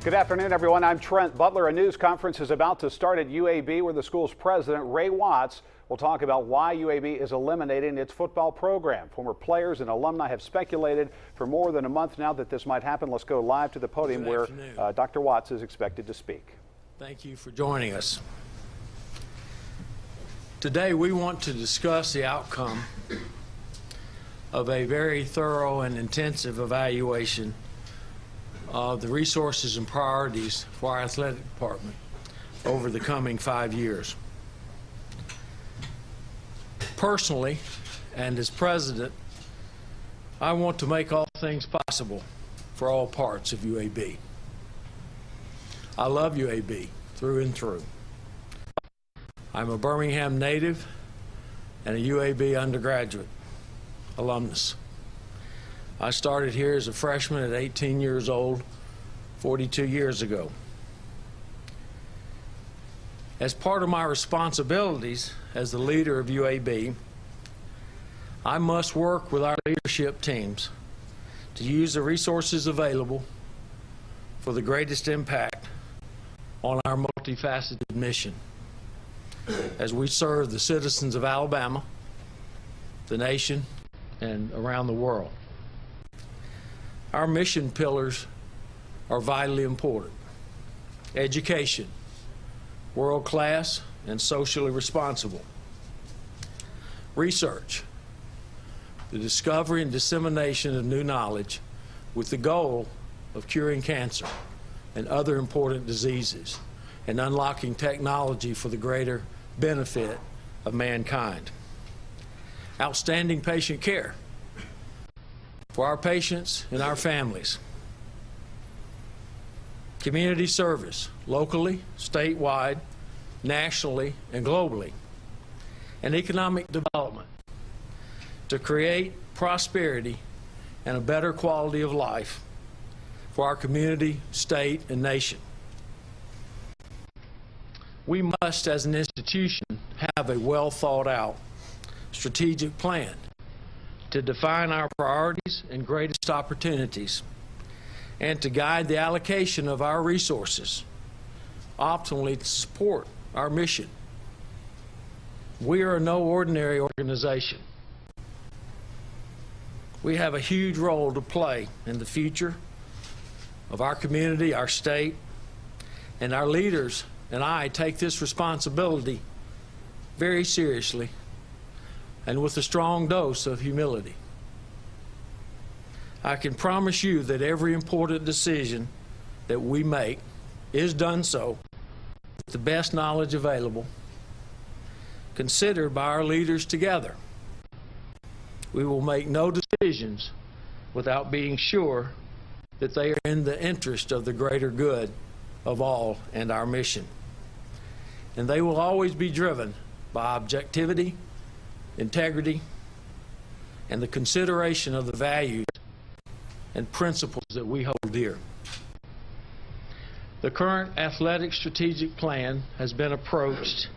Good afternoon, everyone. I'm Trent Butler. A news conference is about to start at UAB where the school's president, Ray Watts, will talk about why UAB is eliminating its football program. Former players and alumni have speculated for more than a month now that this might happen. Let's go live to the podium where Dr. Watts is expected to speak. Thank you for joining us. Today we want to discuss the outcome of a very thorough and intensive evaluation of the resources and priorities for our athletic department over the coming 5 years. Personally, and as president, I want to make all things possible for all parts of UAB. I love UAB through and through. I'm a Birmingham native and a UAB undergraduate alumnus. I started here as a freshman at 18 years old, 42 years ago. As part of my responsibilities as the leader of UAB, I must work with our leadership teams to use the resources available for the greatest impact on our multifaceted mission as we serve the citizens of Alabama, the nation, and around the world. Our mission pillars are vitally important. Education, world-class and socially responsible. Research, the discovery and dissemination of new knowledge with the goal of curing cancer and other important diseases and unlocking technology for the greater benefit of mankind. Outstanding patient care for our patients and our families. Community service, locally, statewide, nationally, and globally. And economic development to create prosperity and a better quality of life for our community, state, and nation. We must, as an institution, have a well thought out strategic plan to define our priorities and greatest opportunities, and to guide the allocation of our resources optimally to support our mission. We are no ordinary organization. We have a huge role to play in the future of our community, our state, and our leaders and I take this responsibility very seriously and with a strong dose of humility. I can promise you that every important decision that we make is done so with the best knowledge available, considered by our leaders together. We will make no decisions without being sure that they are in the interest of the greater good of all and our mission. And they will always be driven by objectivity, integrity, and the consideration of the values and principles that we hold dear. The current athletic strategic plan has been approached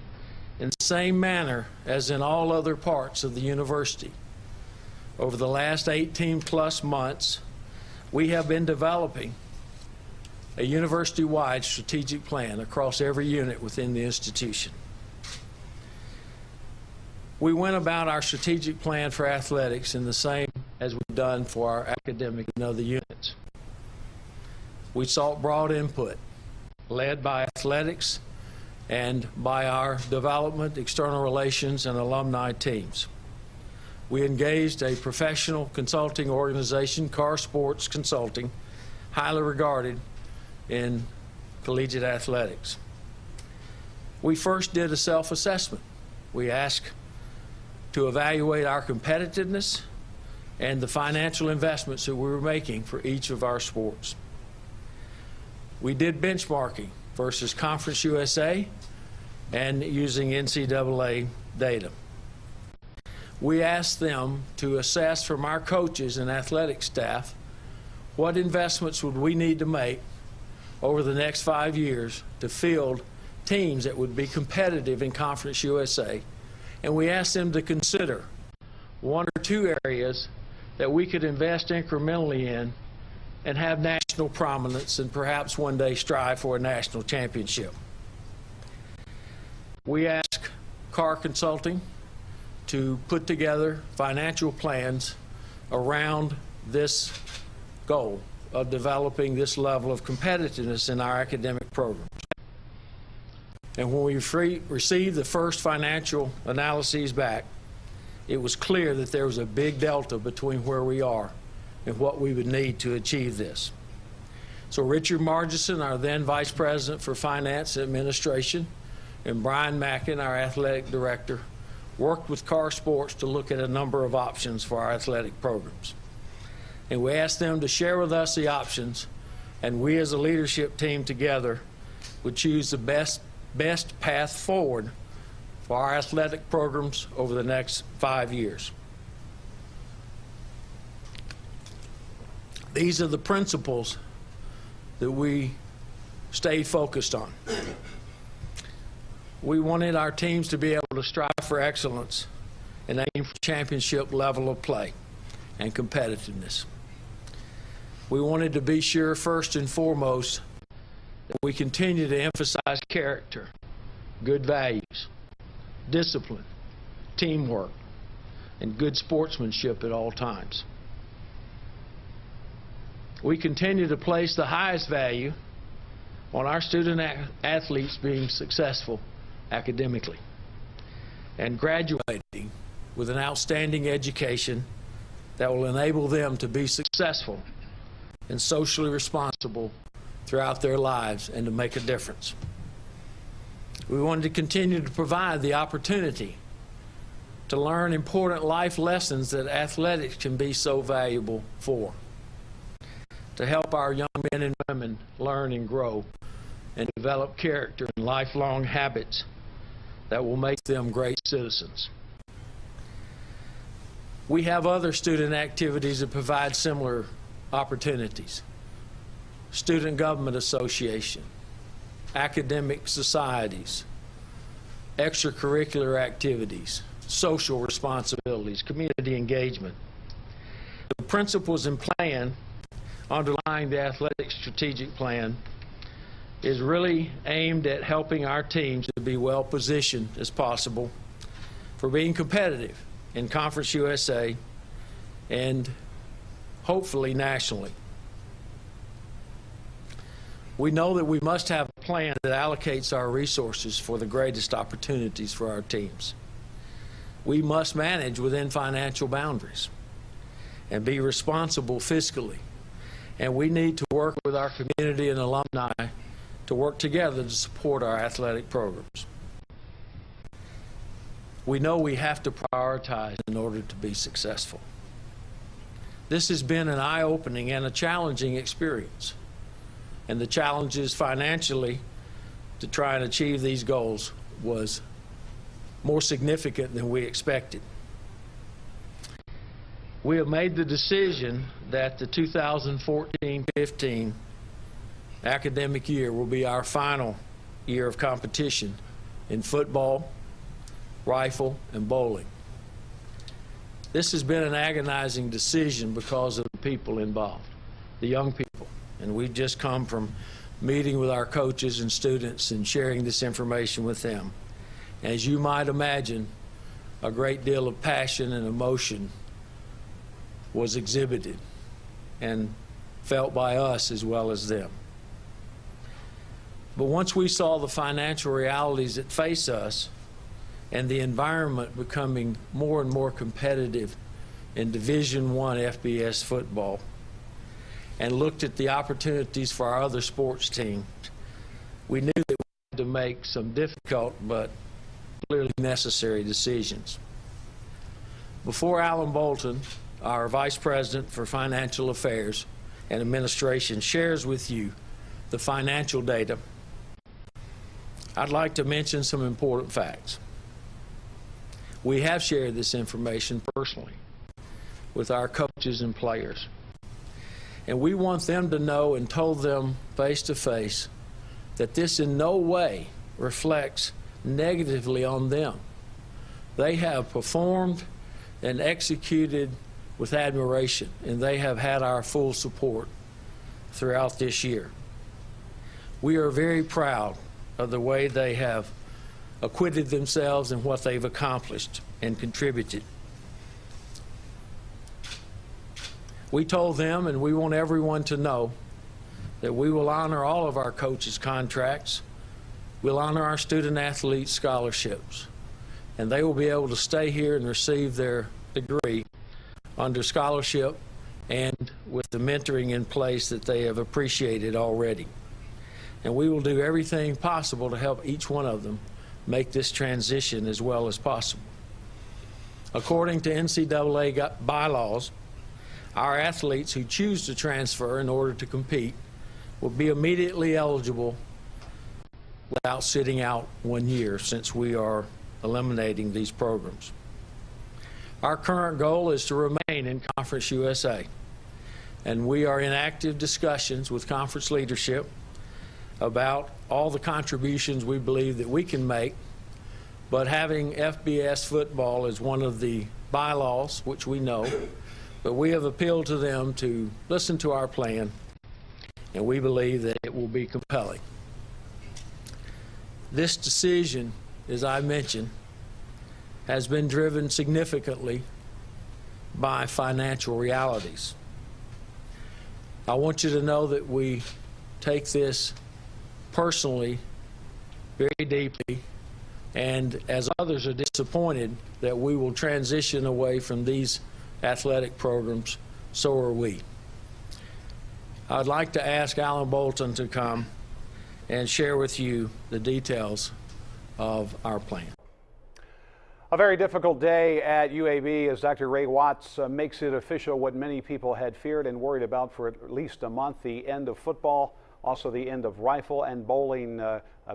in the same manner as in all other parts of the university. Over the last 18+ months, we have been developing a university-wide strategic plan across every unit within the institution. We went about our strategic plan for athletics in the same as we've done for our academic and other units. We sought broad input, led by athletics and by our development, external relations, and alumni teams. We engaged a professional consulting organization, Car Sports Consulting, highly regarded in collegiate athletics. We first did a self-assessment. We asked to evaluate our competitiveness and the financial investments that we were making for each of our sports. We did benchmarking versus Conference USA and using NCAA data. We asked them to assess from our coaches and athletic staff what investments would we need to make over the next 5 years to field teams that would be competitive in Conference USA. And we asked them to consider 1 or 2 areas that we could invest incrementally in and have national national prominence and perhaps one day strive for a national championship. We ask Carr Consulting to put together financial plans around this goal of developing this level of competitiveness in our academic programs. And when we received the first financial analyses back, it was clear that there was a big delta between where we are and what we would need to achieve this. So Richard Margison, our then Vice President for Finance and Administration, and Brian Mackin, our Athletic Director, worked with Carr Sports to look at a number of options for our athletic programs. And we asked them to share with us the options, and we as a leadership team together would choose the best path forward for our athletic programs over the next 5 years. These are the principles that we stayed focused on. We wanted our teams to be able to strive for excellence and aim for championship level of play and competitiveness. We wanted to be sure, first and foremost, that we continue to emphasize character, good values, discipline, teamwork, and good sportsmanship at all times. We continue to place the highest value on our student athletes being successful academically and graduating with an outstanding education that will enable them to be successful and socially responsible throughout their lives and to make a difference. We wanted to continue to provide the opportunity to learn important life lessons that athletics can be so valuable for, to help our young men and women learn and grow and develop character and lifelong habits that will make them great citizens. We have other student activities that provide similar opportunities. Student Government Association, academic societies, extracurricular activities, social responsibilities, community engagement. The principles and plan underlying the athletic strategic plan is really aimed at helping our teams to be well positioned as possible for being competitive in Conference USA and hopefully nationally. We know that we must have a plan that allocates our resources for the greatest opportunities for our teams. We must manage within financial boundaries and be responsible fiscally. And we need to work with our community and alumni to work together to support our athletic programs. We know we have to prioritize in order to be successful. This has been an eye-opening and a challenging experience. And the challenges financially to try and achieve these goals was more significant than we expected. We have made the decision that the 2014-15 academic year will be our final year of competition in football, rifle, and bowling. This has been an agonizing decision because of the people involved, the young people. And we've just come from meeting with our coaches and students and sharing this information with them. As you might imagine, a great deal of passion and emotion was exhibited and felt by us as well as them. But once we saw the financial realities that face us and the environment becoming more and more competitive in Division I FBS football, and looked at the opportunities for our other sports teams, we knew that we had to make some difficult but clearly necessary decisions. Before Alan Bolton, our Vice President for Financial Affairs and Administration, shares with you the financial data, I'd like to mention some important facts. We have shared this information personally with our coaches and players. And we want them to know and told them face to face that this in no way reflects negatively on them. They have performed and executed with admiration, and they have had our full support throughout this year. We are very proud of the way they have acquitted themselves and what they've accomplished and contributed. We told them, and we want everyone to know, that we will honor all of our coaches' contracts. We'll honor our student athlete scholarships, and they will be able to stay here and receive their degree under scholarship and with the mentoring in place that they have appreciated already. And we will do everything possible to help each one of them make this transition as well as possible. According to NCAA bylaws, our athletes who choose to transfer in order to compete will be immediately eligible without sitting out 1 year, since we are eliminating these programs. Our current goal is to remain in Conference USA, and we are in active discussions with conference leadership about all the contributions we believe that we can make, but having FBS football is one of the bylaws, which we know, but we have appealed to them to listen to our plan, and we believe that it will be compelling. This decision, as I mentioned, has been driven significantly by financial realities. I want you to know that we take this personally, very deeply, and as others are disappointed that we will transition away from these athletic programs, so are we. I'd like to ask Alan Bolton to come and share with you the details of our plan. A very difficult day at UAB as Dr. Ray Watts makes it official what many people had feared and worried about for at least a month: the end of football, also the end of rifle and bowling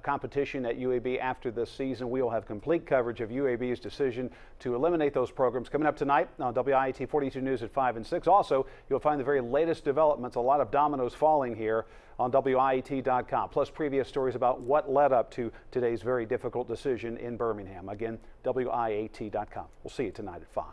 competition at UAB after this season. We will have complete coverage of UAB's decision to eliminate those programs coming up tonight on WIAT 42 News at 5 and 6. Also, you'll find the very latest developments, a lot of dominoes falling here on WIAT.com, plus previous stories about what led up to today's very difficult decision in Birmingham. Again, WIAT.com. We'll see you tonight at 5.